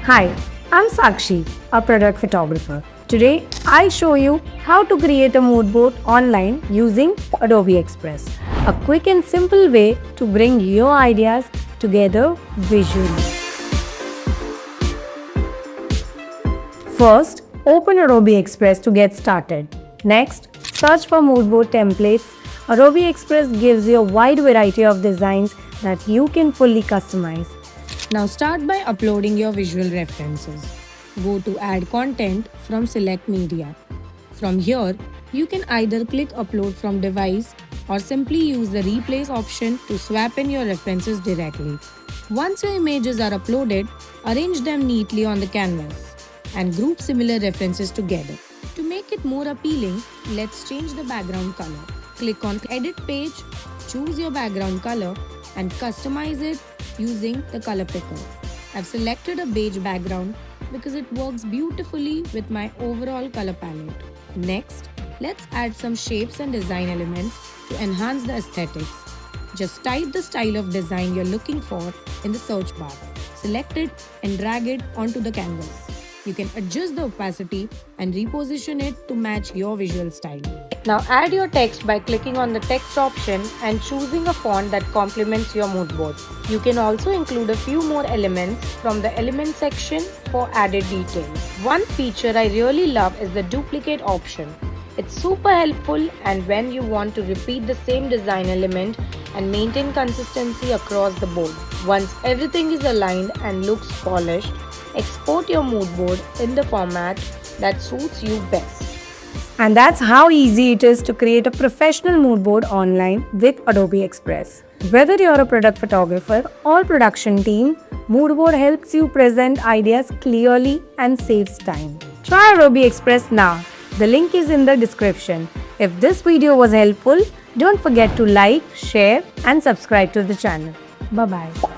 Hi, I'm Sakshi, a product photographer. Today, I show you how to create a mood board online using Adobe Express, a quick and simple way to bring your ideas together visually. First, open Adobe Express to get started. Next, search for mood board templates. Adobe Express gives you a wide variety of designs that you can fully customize. Now start by uploading your visual references. Go to Add Content from Select Media. From here, you can either click Upload from Device or simply use the Replace option to swap in your references directly. Once your images are uploaded, arrange them neatly on the canvas and group similar references together. To make it more appealing, let's change the background color. Click on Edit page, choose your background color and customize it using the color picker. I've selected a beige background because it works beautifully with my overall color palette. Next, let's add some shapes and design elements to enhance the aesthetics. Just type the style of design you're looking for in the search bar. Select it and drag it onto the canvas. You can adjust the opacity and reposition it to match your visual style. Now add your text by clicking on the text option and choosing a font that complements your mood board. You can also include a few more elements from the element section for added detail. One feature I really love is the duplicate option. It's super helpful and when you want to repeat the same design element and maintain consistency across the board. Once everything is aligned and looks polished, export your mood board in the format that suits you best. And that's how easy it is to create a professional mood board online with Adobe Express. Whether you're a product photographer or production team, mood board helps you present ideas clearly and saves time. Try Adobe Express now. The link is in the description. If this video was helpful, don't forget to like, share and subscribe to the channel. Bye-bye.